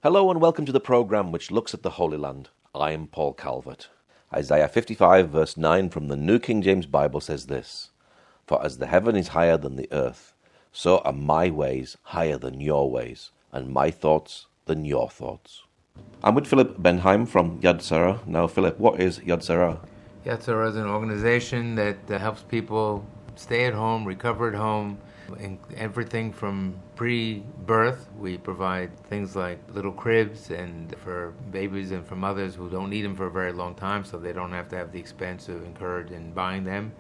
Hello and welcome to the programme which looks at the Holy Land. I am Paul Calvert. Isaiah 55 verse 9 from the New King James Bible says this: For as the heaven is higher than the earth, so are my ways higher than your ways, and my thoughts than your thoughts. I'm with Philip Benheim from Yad Sarah. Now Philip, what is Yad Sarah? Yad Sarah is an organization that helps people stay at home, recover at home, in everything from pre-birth. We provide things like little cribs and for babies and for mothers who don't need them for a very long time, so they don't have to have the expense incurred in buying them,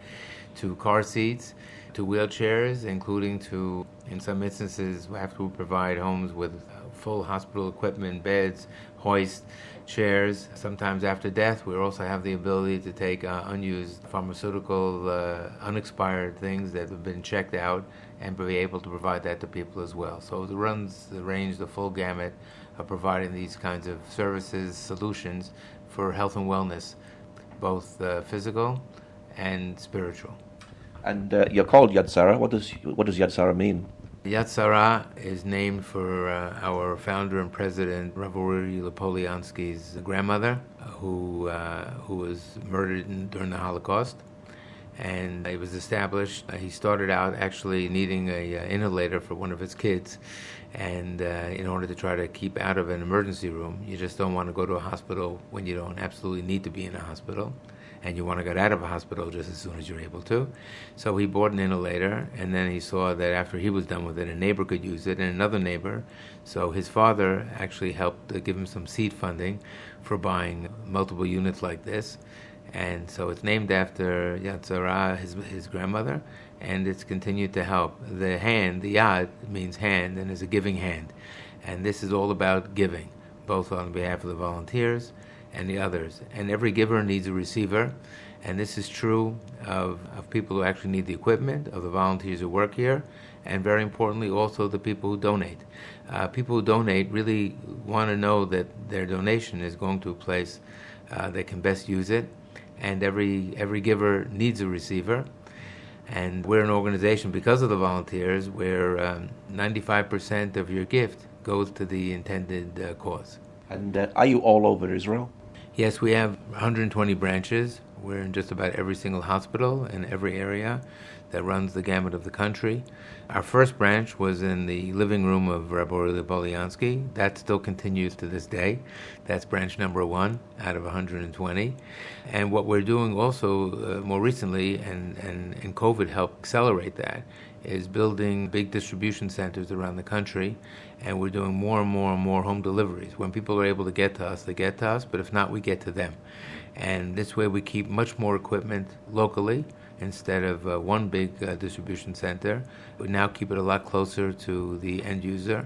to car seats, to wheelchairs, including to, in some instances, after we provide homes with full hospital equipment, beds, hoists, chairs. Sometimes after death, we also have the ability to take unused pharmaceutical, unexpired things that have been checked out and be able to provide that to people as well. So it runs the range, the full gamut of providing these kinds of services, solutions for health and wellness, both physical and spiritual. And you're called Yad Sarah. What does Yad Sarah mean? Yad Sarah is named for our founder and president, Rav Lepoliansky's grandmother, who was murdered during the Holocaust. And it was established. He started out actually needing an inhalator for one of his kids, and in order to try to keep out of an emergency room. You just don't want to go to a hospital when you don't absolutely need to be in a hospital, and you want to get out of a hospital just as soon as you're able to. So he bought an inhalator, and then he saw that after he was done with it, a neighbor could use it, and another neighbor. So his father actually helped give him some seed funding for buying multiple units like this. And so it's named after Yad Sarah, his grandmother, and it's continued to help. The hand, the Yad, means hand and is a giving hand. And this is all about giving, both on behalf of the volunteers and the others. And every giver needs a receiver, and this is true of people who actually need the equipment, of the volunteers who work here, and very importantly also the people who donate. People who donate really want to know that their donation is going to a place that can best use it. And every giver needs a receiver. And we're an organization, because of the volunteers, where 95% of your gift goes to the intended cause. And are you all over Israel? Yes, we have 120 branches. We're in just about every single hospital in every area that runs the gamut of the country. Our first branch was in the living room of Rabbi Lepoliansky. That still continues to this day. That's branch number 1 out of 120. And what we're doing also more recently, and COVID helped accelerate that, is building big distribution centers around the country, and we're doing more and more and more home deliveries. When people are able to get to us, they get to us, but if not, we get to them. And this way we keep much more equipment locally instead of one big distribution center. We now keep it a lot closer to the end user.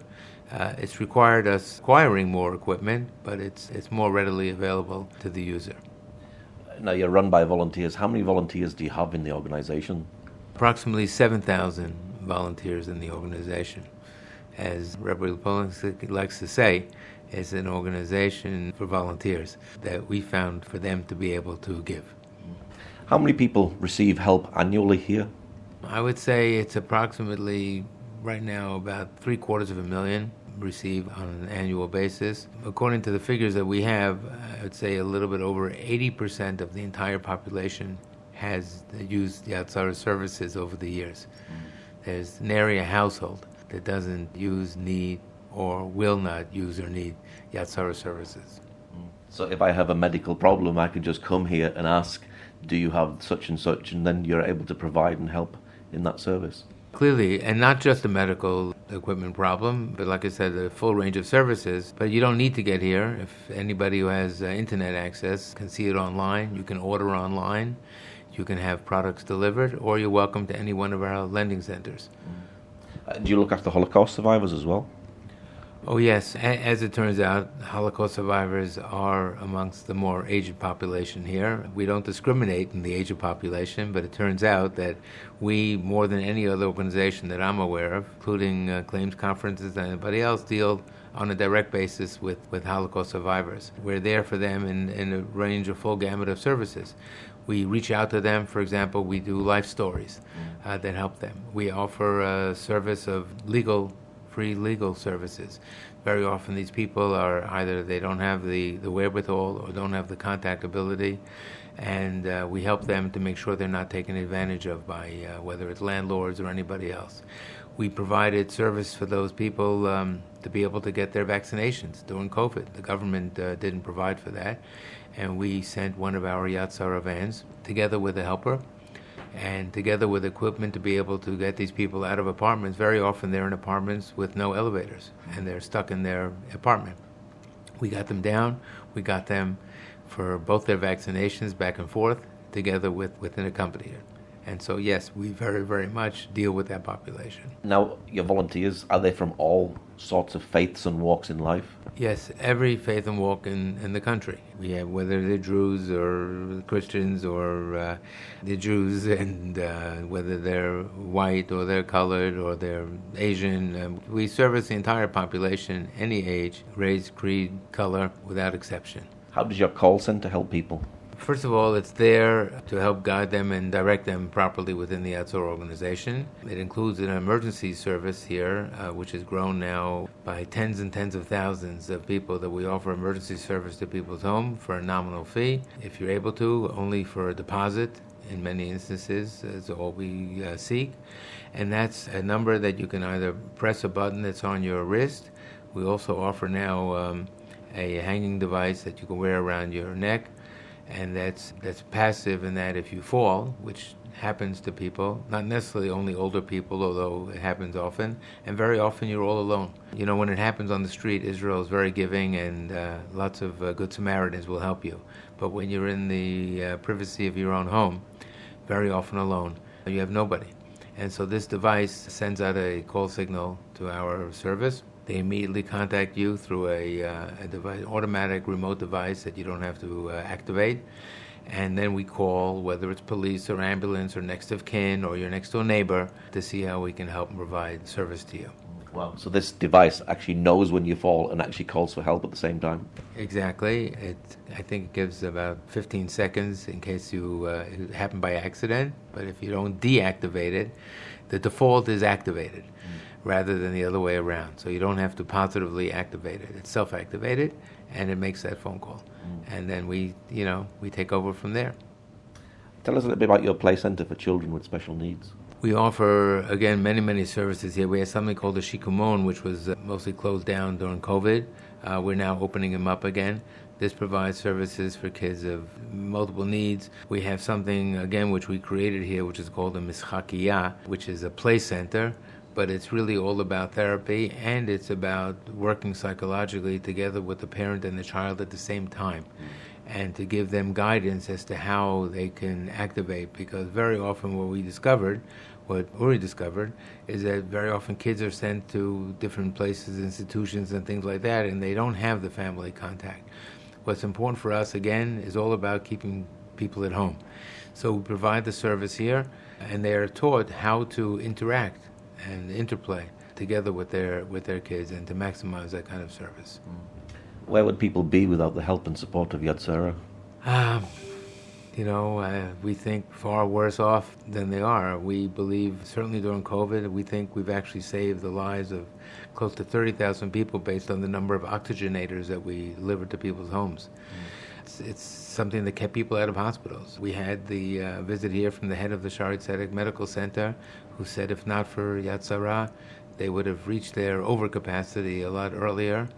It's required us acquiring more equipment, but it's more readily available to the user. Now you're run by volunteers. How many volunteers do you have in the organization? Approximately 7,000 volunteers in the organization. As Rabbi Lepoliansky likes to say, it's an organization for volunteers that we found for them to be able to give. How many people receive help annually here? I would say it's approximately, right now, about 750,000 receive on an annual basis. According to the figures that we have, I would say a little bit over 80% of the entire population has used Yad Sarah services over the years. There's nary a household that doesn't use, need, or will not use or need Yad Sarah services. So if I have a medical problem, I could just come here and ask, do you have such and such, and then you're able to provide and help in that service? Clearly, and not just a medical equipment problem, but like I said, a full range of services. But you don't need to get here. If anybody who has internet access can see it online, you can order online, you can have products delivered, or you're welcome to any one of our lending centers. Do you look after Holocaust survivors as well? Oh yes, as it turns out, Holocaust survivors are amongst the more aged population here. We don't discriminate in the aged population, but it turns out that we, more than any other organization that I'm aware of, including claims conferences and anybody else, deal on a direct basis with Holocaust survivors. We're there for them in a range of full gamut of services. We reach out to them. For example, we do life stories that help them. We offer a service of legal free legal services. Very often these people are either they don't have the wherewithal or don't have the contact ability, and we help them to make sure they're not taken advantage of by whether it's landlords or anybody else. We provided service for those people to be able to get their vaccinations during COVID. The government didn't provide for that, and we sent one of our Yad Sarah vans together with a helper and together with equipment to be able to get these people out of apartments. Very often they're in apartments with no elevators, and they're stuck in their apartment. We got them down. We got them for both their vaccinations back and forth, together with an accompanier. And so, yes, we very, very much deal with that population. Now, your volunteers, are they from all sorts of faiths and walks in life? Yes, every faith and walk in the country. We have, whether they're Druze or Christians or the Jews, and whether they're white or they're colored or they're Asian. We service the entire population, any age, race, creed, color, without exception. How does your call center help people? First of all, it's there to help guide them and direct them properly within the Yad Sarah organization. It includes an emergency service here, which has grown now by tens and tens of thousands of people that we offer emergency service to people's home for a nominal fee. If you're able to, only for a deposit. In many instances, is all we seek. And that's a number that you can either press a button that's on your wrist. We also offer now a hanging device that you can wear around your neck. And that's passive in that if you fall, which happens to people, not necessarily only older people, although it happens often, and very often you're all alone. You know, when it happens on the street, Israel is very giving, and lots of good Samaritans will help you. But when you're in the privacy of your own home, very often alone, you have nobody. And so this device sends out a call signal to our service. They immediately contact you through a device, automatic remote device that you don't have to activate. And then we call, whether it's police or ambulance or next of kin or your next door neighbor, to see how we can help and provide service to you. Wow. So this device actually knows when you fall and actually calls for help at the same time? Exactly. I think it gives about 15 seconds in case it happened by accident. But if you don't deactivate it, the default is activated rather than the other way around. So you don't have to positively activate it. It's self-activated, and it makes that phone call. And then we take over from there. Tell us a little bit about your play center for children with special needs. We offer, again, many, many services here. We have something called the Shikumon, which was mostly closed down during COVID. We're now opening them up again. This provides services for kids of multiple needs. We have something, again, which we created here, which is called a Mischakiya, which is a play center, but it's really all about therapy, and it's about working psychologically together with the parent and the child at the same time, and to give them guidance as to how they can activate, because very often what Uri discovered, is that very often kids are sent to different places, institutions, and things like that, and they don't have the family contact. What's important for us, again, is all about keeping people at home. So we provide the service here, and they are taught how to interact and interplay together with their kids, and to maximize that kind of service. Where would people be without the help and support of Yad Sarah? We think far worse off than they are. We believe, certainly during COVID, we think we've actually saved the lives of close to 30,000 people based on the number of oxygenators that we delivered to people's homes. It's something that kept people out of hospitals. We had the visit here from the head of the Shari Tzedek Medical Center, who said if not for Yad Sarah, they would have reached their overcapacity a lot earlier,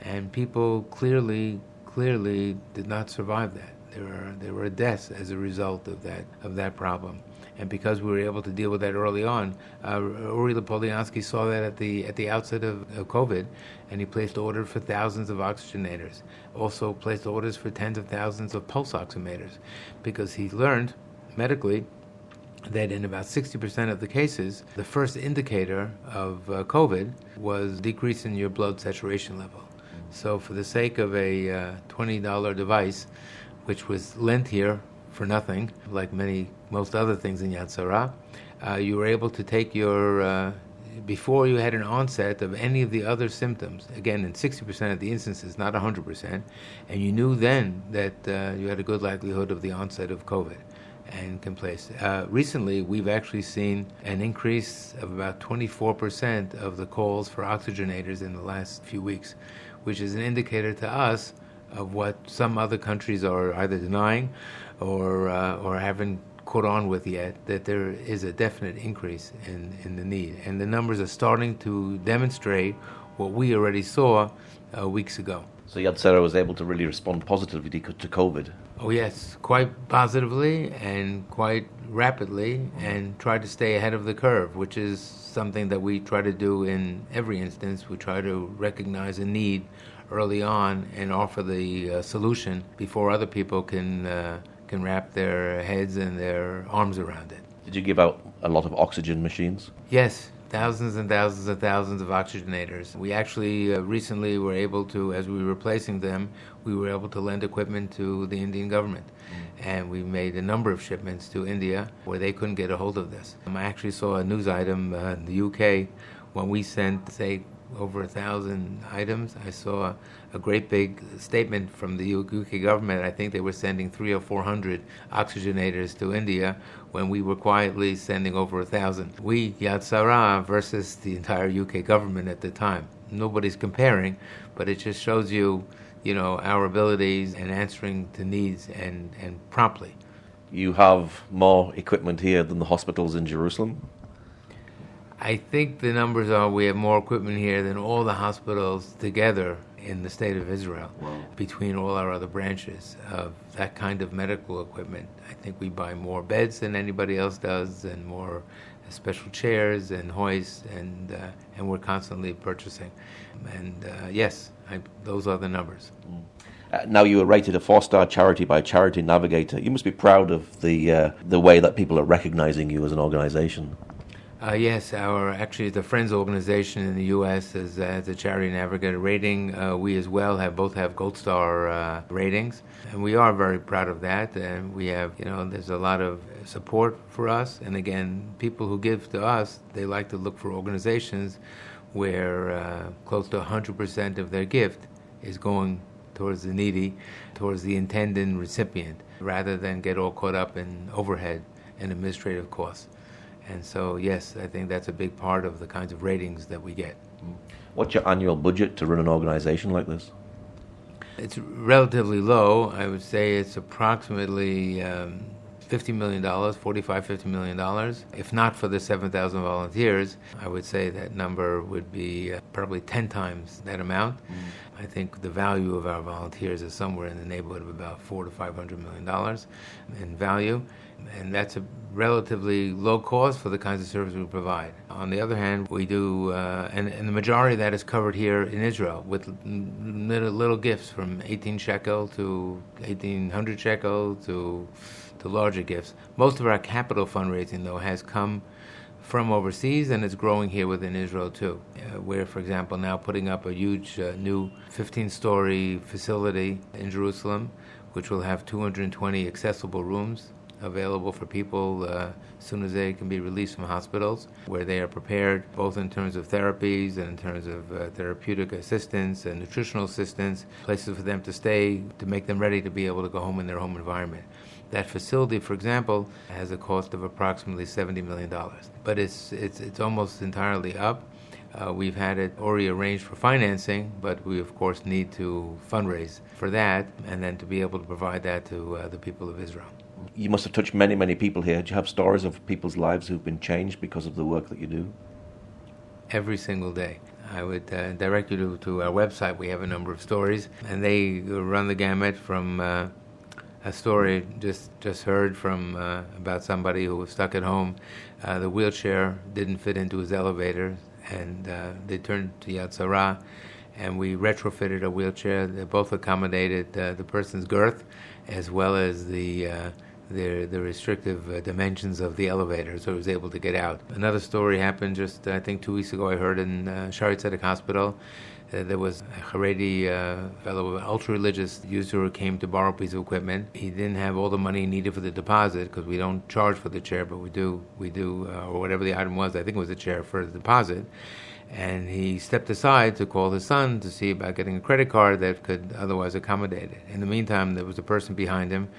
and people clearly did not survive that. There were deaths as a result of that problem. And because we were able to deal with that early on, Uri Lepoliansky saw that at the outset of COVID, and he placed orders for thousands of oxygenators. Also placed orders for tens of thousands of pulse oximeters, because he learned medically that in about 60% of the cases, the first indicator of COVID was decrease in your blood saturation level. So for the sake of a $20 device, which was lent here for nothing, like most other things in Yad Sarah, you were able to take your, before you had an onset of any of the other symptoms, again in 60% of the instances, not 100%, and you knew then that you had a good likelihood of the onset of COVID. and can place. Recently, we've actually seen an increase of about 24% of the calls for oxygenators in the last few weeks, which is an indicator to us of what some other countries are either denying or haven't caught on with yet, that there is a definite increase in the need. And the numbers are starting to demonstrate what we already saw weeks ago. So Yad Sarah was able to really respond positively to COVID. Oh yes, quite positively and quite rapidly, and try to stay ahead of the curve, which is something that we try to do in every instance. We try to recognize a need early on and offer the solution before other people can wrap their heads and their arms around it. Did you give out a lot of oxygen machines? Yes. Thousands and thousands and thousands of oxygenators. We actually recently were able to, as we were replacing them, we were able to lend equipment to the Indian government. And we made a number of shipments to India where they couldn't get a hold of this. I actually saw a news item in the UK when we sent, say, over 1,000 items. I saw a great big statement from the UK government. I think they were sending 300 or 400 oxygenators to India when we were quietly sending over 1,000. We, Yad Sarah, versus the entire UK government at the time. Nobody's comparing, but it just shows you, our abilities and answering to needs and promptly. You have more equipment here than the hospitals in Jerusalem? I think the numbers are we have more equipment here than all the hospitals together in the state of Israel. Wow. Between all our other branches of that kind of medical equipment. I think we buy more beds than anybody else does, and more special chairs and hoists, and we're constantly purchasing. And yes, those are the numbers. Now you were rated a 4-star charity by Charity Navigator. You must be proud of the way that people are recognizing you as an organization. Yes, the Friends organization in the U.S. has a Charity Navigator rating. We as well both have Gold Star ratings, and we are very proud of that. And we have, there's a lot of support for us. And again, people who give to us, they like to look for organizations where close to 100% of their gift is going towards the needy, towards the intended recipient, rather than get all caught up in overhead and administrative costs. And so, yes, I think that's a big part of the kinds of ratings that we get. What's your annual budget to run an organization like this? It's relatively low. I would say it's approximately $50 million, $50 million. If not for the 7,000 volunteers, I would say that number would be probably 10 times that amount. I think the value of our volunteers is somewhere in the neighborhood of about $400 to $500 million in value. And that's a relatively low cost for the kinds of services we provide. On the other hand, we do, and the majority of that is covered here in Israel with little gifts from 18 shekel to 1,800 shekel to larger gifts. Most of our capital fundraising, though, has come from overseas, and it's growing here within Israel, too. We're, for example, now putting up a huge new 15-story facility in Jerusalem, which will have 220 accessible rooms available for people as soon as they can be released from hospitals, where they are prepared both in terms of therapies and in terms of therapeutic assistance and nutritional assistance, places for them to stay to make them ready to be able to go home in their home environment. That facility, for example, has a cost of approximately $70 million, but it's almost entirely up. We've had it already arranged for financing, but we of course need to fundraise for that and then to be able to provide that to the people of Israel. You must have touched many, many people here. Do you have stories of people's lives who've been changed because of the work that you do? Every single day. I would direct you to our website. We have a number of stories, and they run the gamut from a story just heard from about somebody who was stuck at home. The wheelchair didn't fit into his elevator, and they turned to Yad Sarah, and we retrofitted a wheelchair that both accommodated the person's girth as well as the restrictive dimensions of the elevator, so he was able to get out. Another story happened just, I think, 2 weeks ago. I heard in Shaare Zedek Hospital. There was a Haredi fellow, an ultra-religious user who came to borrow a piece of equipment. He didn't have all the money he needed for the deposit, because we don't charge for the chair, but we do, or whatever the item was, I think it was a chair for the deposit. And he stepped aside to call his son to see about getting a credit card that could otherwise accommodate it. In the meantime, there was a person behind him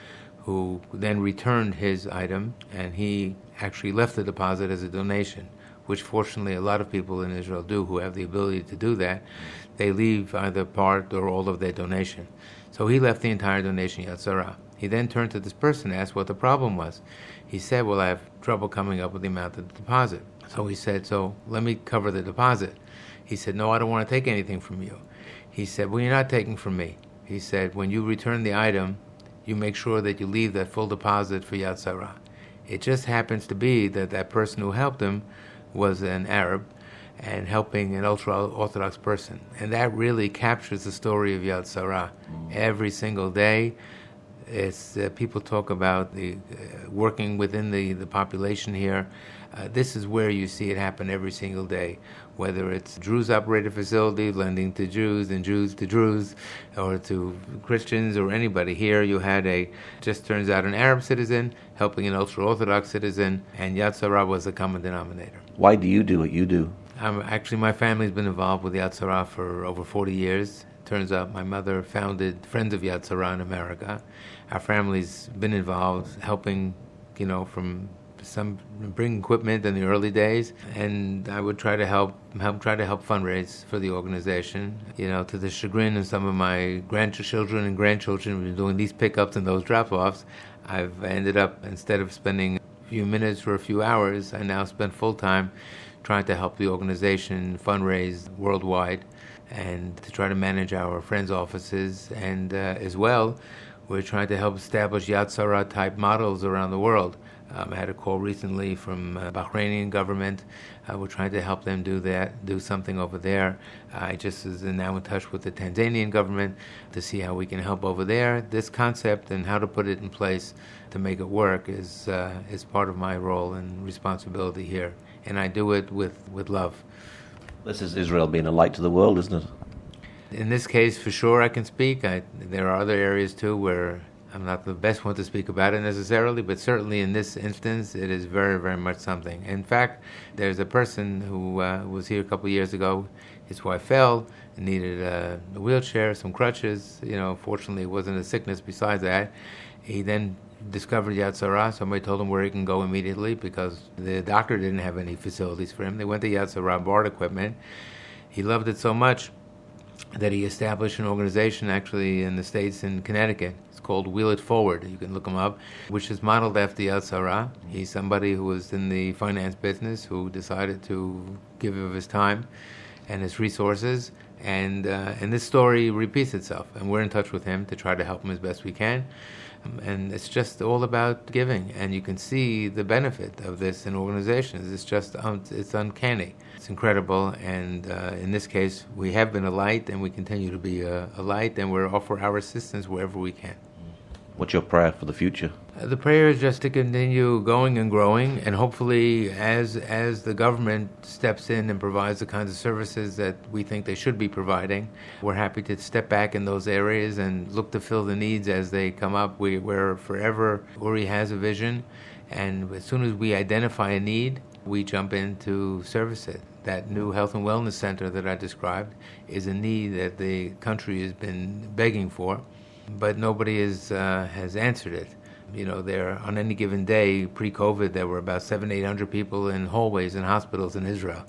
who then returned his item, and he actually left the deposit as a donation, which fortunately a lot of people in Israel do who have the ability to do that. They leave either part or all of their donation. So he left the entire donation Yad Sarah. He then turned to this person and asked what the problem was. He said, well, I have trouble coming up with the amount of the deposit. So he said, so let me cover the deposit. He said, no, I don't want to take anything from you. He said, well, you're not taking from me. He said, when you return the item, you make sure that you leave that full deposit for Yad Sarah. It just happens to be that that person who helped him was an Arab and helping an ultra-Orthodox person. And that really captures the story of Yad Sarah. Every single day, it's people talk about the working within the population here. This is where you see it happen every single day, whether it's Druze-operated facility lending to Jews and Jews to Druze, or to Christians or anybody. Here you had just turns out an Arab citizen helping an ultra-Orthodox citizen, and Yad Sarah was the common denominator. Why do you do what you do? Actually, my family's been involved with Yad Sarah for over 40 years. Turns out my mother founded Friends of Yad Sarah in America. Our family's been involved helping, from some bring equipment in the early days, and I would try to help fundraise for the organization. To the chagrin of some of my grandchildren and grandchildren, we've been doing these pickups and those drop-offs. I've ended up, instead of spending a few minutes or a few hours, I now spend full time trying to help the organization fundraise worldwide and to try to manage our friends' offices, and as well, we're trying to help establish Yad Sarah type models around the world. I had a call recently from Bahraini government. We're trying to help them do something over there. I just is now in touch with the Tanzanian government to see how we can help over there. This concept and how to put it in place to make it work is part of my role and responsibility here, and I do it with love. This is Israel being a light to the world, isn't it? In this case, for sure, I can speak. There are other areas, too, where I'm not the best one to speak about it necessarily, but certainly in this instance, it is very, very much something. In fact, there's a person who was here a couple of years ago. His wife fell and needed a wheelchair, some crutches. Fortunately, it wasn't a sickness besides that. He then discovered Yad Sarah. Somebody told him where he can go immediately because the doctor didn't have any facilities for him. They went to Yad Sarah, bought equipment. He loved it so much that he established an organization actually in the States, in Connecticut. It's called Wheel It Forward. You can look him up, which is modeled after Yad Sarah. He's somebody who was in the finance business who decided to give of his time and his resources. And this story repeats itself. And we're in touch with him to try to help him as best we can. And it's just all about giving. And you can see the benefit of this in organizations. It's just, it's uncanny. It's incredible. And in this case, we have been a light, and we continue to be a light, and we're offer our assistance wherever we can. What's your prayer for the future? The prayer is just to continue going and growing, and hopefully as the government steps in and provides the kinds of services that we think they should be providing, we're happy to step back in those areas and look to fill the needs as they come up. We're forever, Uri has a vision, and as soon as we identify a need, we jump in to service it. That new health and wellness center that I described is a need that the country has been begging for, but nobody has answered it. There on any given day, pre-COVID, there were about 700-800 people in hallways in hospitals in Israel.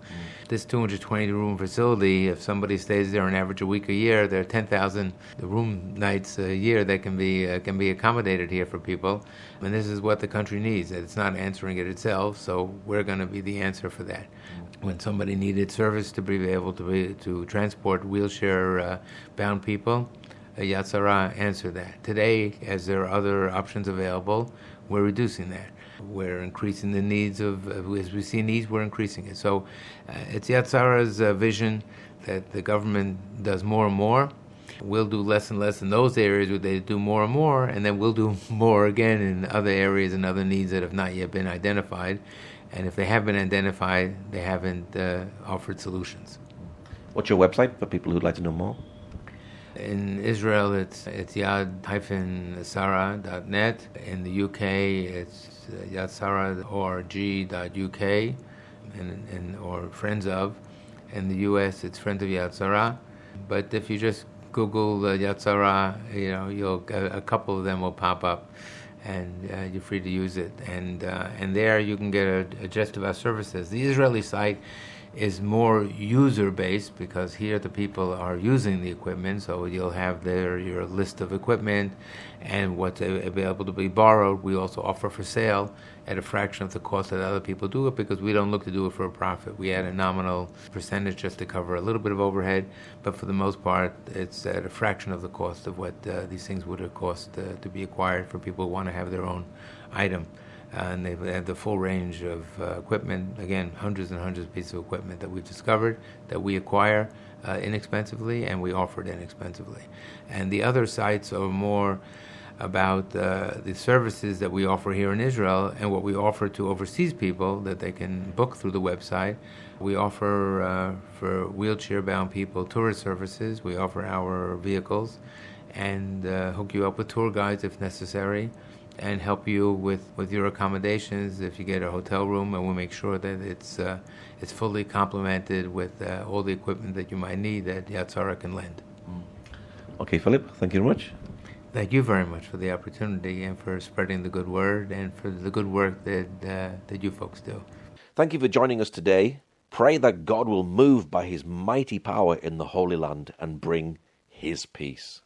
This 220-room facility, if somebody stays there on average a week a year, there are 10,000 room nights a year that can be accommodated here for people. And this is what the country needs. It's not answering it itself, so we're going to be the answer for that. When somebody needed service to be able to transport wheelchair-bound people, Yad Sarah answered that. Today, as there are other options available, we're reducing that. We're increasing the needs as we see needs, we're increasing it. So it's Yad Sarah's vision that the government does more and more. We'll do less and less in those areas where they do more and more, and then we'll do more again in other areas and other needs that have not yet been identified. And if they have been identified, they haven't offered solutions. What's your website for people who'd like to know more? In Israel, it's yad-sarah.net. In the UK, it's yadsarah.org.uk or Friends of. In the US, it's Friends of Yad Sarah. But if you just Google Yad Sarah, a couple of them will pop up. and you're free to use it. And there you can get a gist of our services. The Israeli site is more user-based because here the people are using the equipment, so you'll have there your list of equipment and what's available to be borrowed. We also offer for sale at a fraction of the cost that other people do it, because we don't look to do it for a profit. We add a nominal percentage just to cover a little bit of overhead, but for the most part it's at a fraction of the cost of what these things would have cost to be acquired for people who want to have their own item. And they have the full range of equipment, again, hundreds and hundreds of pieces of equipment that we've discovered, that we acquire inexpensively, and we offer it inexpensively. And the other sites are more about the services that we offer here in Israel and what we offer to overseas people that they can book through the website. We offer for wheelchair-bound people tourist services. We offer our vehicles and hook you up with tour guides if necessary, and help you with your accommodations if you get a hotel room, and we'll make sure that it's fully complemented with all the equipment that you might need that Yad Sarah can lend. Okay, Philip, thank you very much. Thank you very much for the opportunity and for spreading the good word and for the good work that you folks do. Thank you for joining us today. Pray that God will move by his mighty power in the Holy Land and bring his peace.